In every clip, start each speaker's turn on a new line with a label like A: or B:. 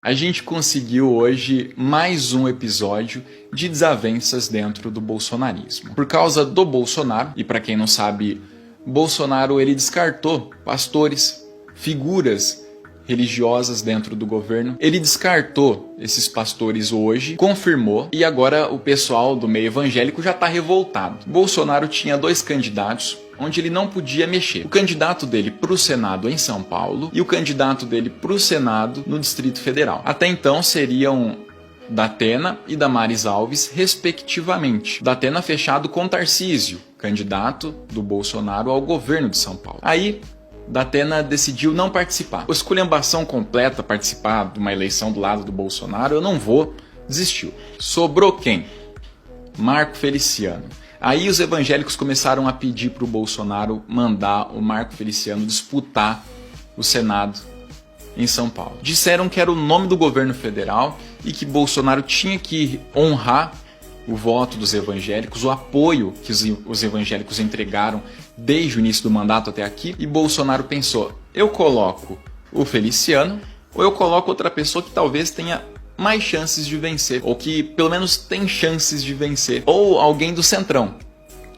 A: A gente conseguiu hoje mais um episódio de desavenças dentro do bolsonarismo. Por causa do Bolsonaro, e para quem não sabe, Bolsonaro ele descartou pastores, figuras religiosas dentro do governo. Ele descartou esses pastores hoje, confirmou, e agora o pessoal do meio evangélico já está revoltado. Bolsonaro tinha dois candidatos onde ele não podia mexer. O candidato dele para o Senado em São Paulo e o candidato dele para o Senado no Distrito Federal. Até então seriam Datena e Damares Alves, respectivamente. Datena fechado com Tarcísio, candidato do Bolsonaro ao governo de São Paulo. Aí Datena decidiu não participar. A esculhambação completa, participar de uma eleição do lado do Bolsonaro, eu não vou, desistiu. Sobrou quem? Marco Feliciano. Aí os evangélicos começaram a pedir para o Bolsonaro mandar o Marco Feliciano disputar o Senado em São Paulo. Disseram que era o nome do governo federal e que Bolsonaro tinha que honrar o voto dos evangélicos, o apoio que os evangélicos entregaram desde o início do mandato até aqui. E Bolsonaro pensou, eu coloco o Feliciano ou eu coloco outra pessoa que talvez tenha mais chances de vencer, ou que pelo menos tem chances de vencer, ou alguém do centrão.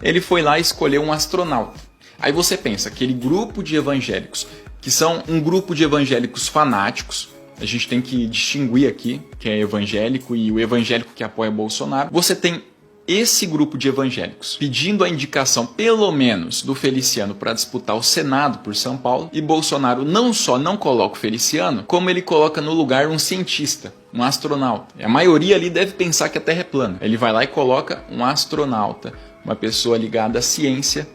A: Ele foi lá e escolheu um astronauta. Aí você pensa, aquele grupo de evangélicos, que são um grupo de evangélicos fanáticos, a gente tem que distinguir aqui, que é evangélico e o evangélico que apoia Bolsonaro. Você tem esse grupo de evangélicos pedindo a indicação, pelo menos, do Feliciano para disputar o Senado por São Paulo, e Bolsonaro não só não coloca o Feliciano, como ele coloca no lugar um cientista, um astronauta. A maioria ali deve pensar que a Terra é plana. Ele vai lá e coloca um astronauta, uma pessoa ligada à ciência,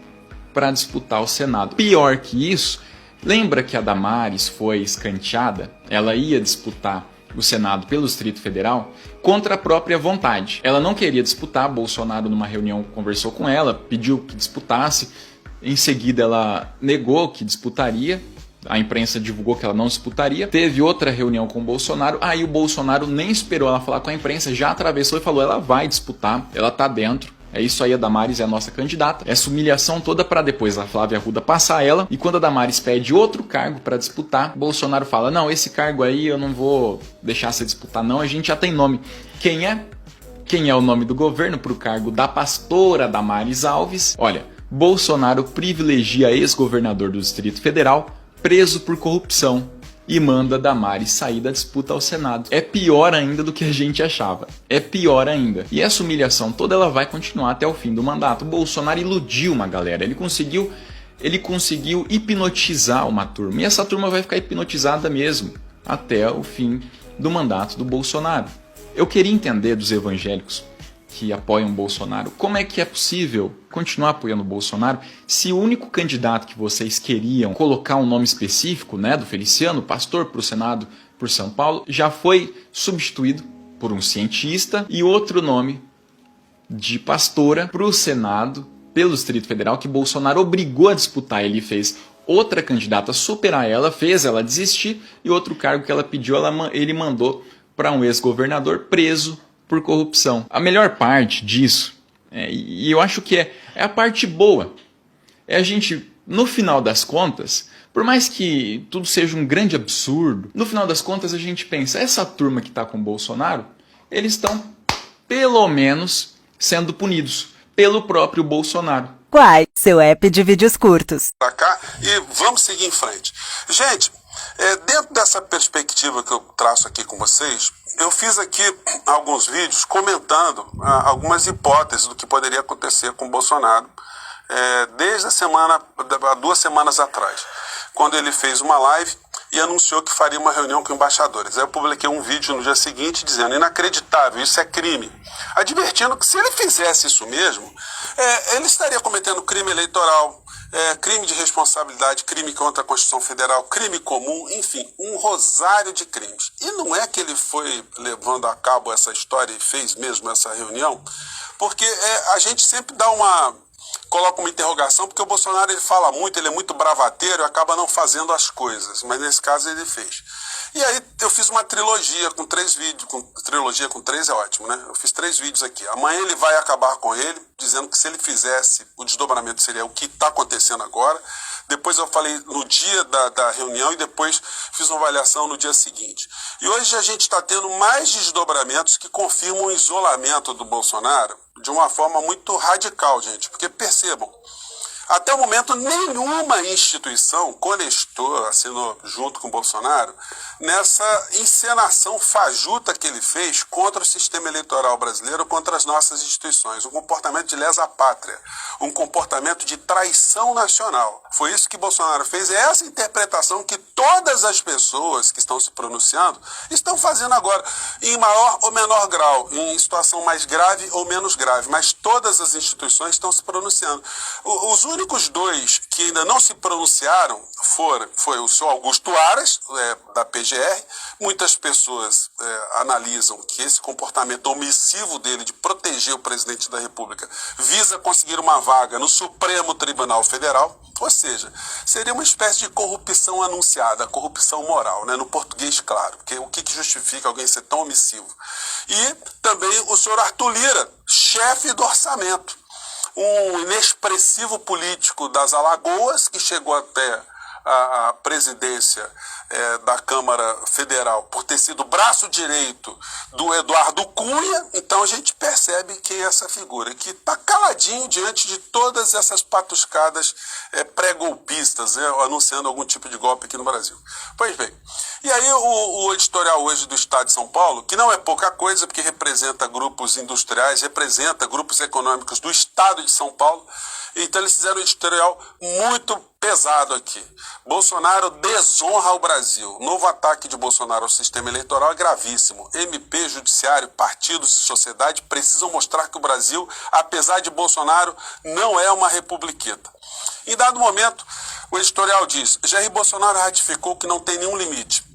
A: para disputar o Senado. Pior que isso, lembra que a Damares foi escanteada? Ela ia disputar o Senado pelo Distrito Federal contra a própria vontade. Ela não queria disputar, Bolsonaro numa reunião conversou com ela, pediu que disputasse, em seguida ela negou que disputaria, a imprensa divulgou que ela não disputaria, teve outra reunião com o Bolsonaro, aí o Bolsonaro nem esperou ela falar com a imprensa, já atravessou e falou, ela vai disputar, ela tá dentro. É isso aí, a Damares é a nossa candidata. Essa humilhação toda para depois a Flávia Arruda passar ela. E quando a Damares pede outro cargo para disputar, Bolsonaro fala, não, esse cargo aí eu não vou deixar você disputar não, a gente já tem nome. Quem é? Quem é o nome do governo para o cargo da pastora Damares Alves? Olha, Bolsonaro privilegia ex-governador do Distrito Federal preso por corrupção e manda Damares sair da disputa ao Senado. É pior ainda do que a gente achava. É pior ainda. E essa humilhação toda ela vai continuar até o fim do mandato. O Bolsonaro iludiu uma galera. Ele conseguiu hipnotizar uma turma. E essa turma vai ficar hipnotizada mesmo até o fim do mandato do Bolsonaro. Eu queria entender dos evangélicos que apoiam Bolsonaro, como é que é possível continuar apoiando Bolsonaro se o único candidato que vocês queriam colocar um nome específico, né, do Feliciano, pastor para o Senado por São Paulo, já foi substituído por um cientista e outro nome de pastora para o Senado pelo Distrito Federal que Bolsonaro obrigou a disputar. Ele fez outra candidata superar ela, fez ela desistir e outro cargo que ela pediu ele mandou para um ex-governador preso por corrupção. A melhor parte disso, e eu acho que é a parte boa, é a gente, no final das contas, por mais que tudo seja um grande absurdo, no final das contas a gente pensa, essa turma que está com o Bolsonaro, eles estão, pelo menos, sendo punidos pelo próprio Bolsonaro.
B: Quai, seu app de vídeos curtos.
C: Pra cá e vamos seguir em frente. Gente, dentro dessa perspectiva que eu traço aqui com vocês, eu fiz aqui alguns vídeos comentando algumas hipóteses do que poderia acontecer com o Bolsonaro desde há 2 semanas atrás, quando ele fez uma live e anunciou que faria uma reunião com embaixadores. Aí eu publiquei um vídeo no dia seguinte dizendo, inacreditável, isso é crime. Advertindo que se ele fizesse isso mesmo, ele estaria cometendo crime eleitoral, crime de responsabilidade, crime contra a Constituição Federal, crime comum, enfim, um rosário de crimes. E não é que ele foi levando a cabo essa história e fez mesmo essa reunião, porque a gente sempre dá coloco uma interrogação, porque o Bolsonaro ele fala muito, ele é muito bravateiro e acaba não fazendo as coisas, mas nesse caso ele fez. E aí eu fiz uma trilogia com 3 vídeos, trilogia com 3 é ótimo, né? Eu fiz 3 vídeos aqui. Amanhã ele vai acabar com ele, dizendo que se ele fizesse, o desdobramento seria o que está acontecendo agora. Depois eu falei no dia da reunião e depois fiz uma avaliação no dia seguinte. E hoje a gente está tendo mais desdobramentos que confirmam o isolamento do Bolsonaro de uma forma muito radical, gente. Porque percebam, até o momento, nenhuma instituição conestou, assinou junto com o Bolsonaro, nessa encenação fajuta que ele fez contra o sistema eleitoral brasileiro, contra as nossas instituições. Um comportamento de lesa pátria, um comportamento de traição nacional. Foi isso que Bolsonaro fez, é essa interpretação que todas as pessoas que estão se pronunciando estão fazendo agora, em maior ou menor grau, em situação mais grave ou menos grave, mas todas as instituições estão se pronunciando. Os únicos 2 que ainda não se pronunciaram foi o senhor Augusto Aras, da PGR. Muitas pessoas analisam que esse comportamento omissivo dele de proteger o presidente da República visa conseguir uma vaga no Supremo Tribunal Federal, ou seja, seria uma espécie de corrupção anunciada, corrupção moral, né? No português claro, porque o que justifica alguém ser tão omissivo? E também o senhor Arthur Lira, chefe do orçamento, um inexpressivo político das Alagoas, que chegou até a presidência da Câmara Federal por ter sido braço direito do Eduardo Cunha. Então a gente percebe quem é essa figura, que está caladinho diante de todas essas patuscadas pré-golpistas, anunciando algum tipo de golpe aqui no Brasil. Pois bem, e aí o editorial hoje do Estado de São Paulo, que não é pouca coisa, porque representa grupos industriais, representa grupos econômicos do Estado de São Paulo, então eles fizeram um editorial muito pesado aqui. Bolsonaro desonra o Brasil. Novo ataque de Bolsonaro ao sistema eleitoral é gravíssimo. MP, Judiciário, partidos e sociedade precisam mostrar que o Brasil, apesar de Bolsonaro, não é uma republiqueta. Em dado momento, o editorial diz: Jair Bolsonaro ratificou que não tem nenhum limite.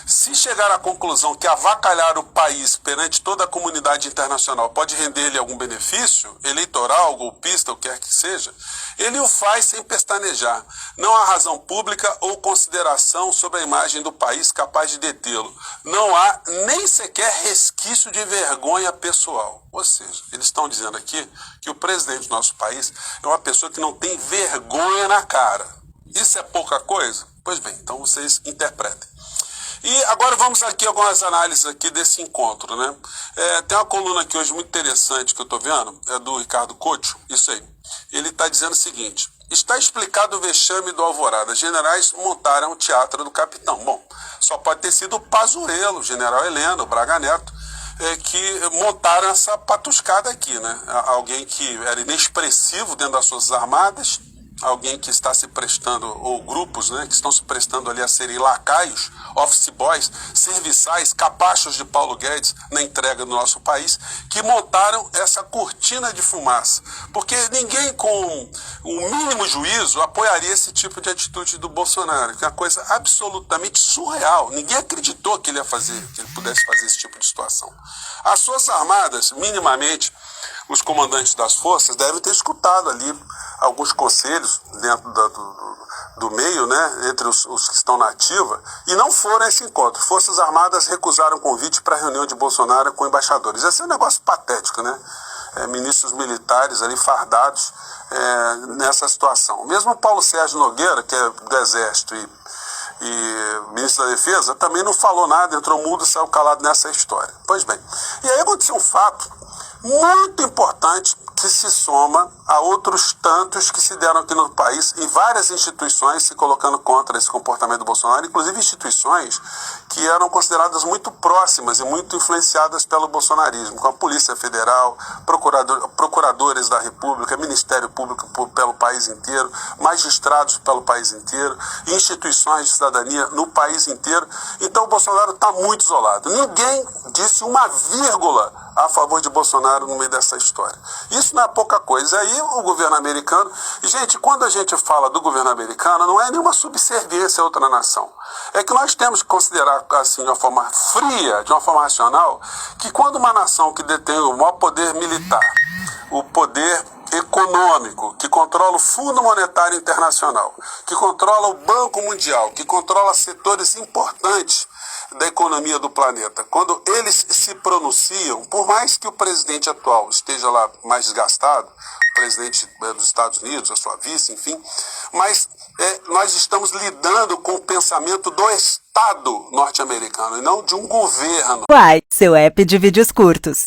C: Se chegar à conclusão que avacalhar o país perante toda a comunidade internacional pode render-lhe algum benefício, eleitoral, golpista, o que quer que seja, ele o faz sem pestanejar. Não há razão pública ou consideração sobre a imagem do país capaz de detê-lo. Não há nem sequer resquício de vergonha pessoal. Ou seja, eles estão dizendo aqui que o presidente do nosso país é uma pessoa que não tem vergonha na cara. Isso é pouca coisa? Pois bem, então vocês interpretem. E agora vamos aqui a algumas análises aqui desse encontro, né? Tem uma coluna aqui hoje muito interessante que eu estou vendo, é do Ricardo Couto, isso aí. Ele está dizendo o seguinte: está explicado o vexame do Alvorada. Generais montaram o teatro do capitão. Bom, só pode ter sido o Pazuello, o general Heleno, o Braga Neto, que montaram essa patuscada aqui, né? Alguém que era inexpressivo dentro das Forças Armadas, alguém que está se prestando, ou grupos, né, que estão se prestando ali a serem lacaios, office boys, serviçais, capachos de Paulo Guedes na entrega do nosso país, que montaram essa cortina de fumaça. Porque ninguém com o mínimo juízo apoiaria esse tipo de atitude do Bolsonaro, que é uma coisa absolutamente surreal. Ninguém acreditou que ele ia fazer, que ele pudesse fazer esse tipo de situação. As Forças Armadas, minimamente, os comandantes das forças devem ter escutado ali alguns conselhos dentro do meio, né, entre os que estão na ativa, e não foram a esse encontro. Forças Armadas recusaram o convite para a reunião de Bolsonaro com embaixadores. Esse é um negócio patético, né? Ministros militares ali fardados nessa situação. Mesmo Paulo Sérgio Nogueira, que é do Exército e ministro da Defesa, também não falou nada, entrou mudo e saiu calado nessa história. Pois bem, e aí aconteceu um fato muito importante que se soma a outros tantos que se deram aqui no país, em várias instituições se colocando contra esse comportamento do Bolsonaro, inclusive instituições que eram consideradas muito próximas e muito influenciadas pelo bolsonarismo, como a Polícia Federal, procuradores da República, Ministério Público pelo país inteiro, magistrados pelo país inteiro, instituições de cidadania no país inteiro. Então o Bolsonaro está muito isolado. Ninguém disse uma vírgula a favor de Bolsonaro no meio dessa história. Isso não é pouca coisa. Aí o governo americano... Gente, quando a gente fala do governo americano, não é nenhuma subserviência a outra nação. É que nós temos que considerar, assim, de uma forma fria, de uma forma racional, que quando uma nação que detém o maior poder militar, o poder econômico, que controla o Fundo Monetário Internacional, que controla o Banco Mundial, que controla setores importantes da economia do planeta, quando eles se pronunciam, por mais que o presidente atual esteja lá mais desgastado, o presidente dos Estados Unidos, a sua vice, enfim, mas nós estamos lidando com o pensamento do Estado norte-americano e não de um governo.
B: Uai, seu app de vídeos curtos.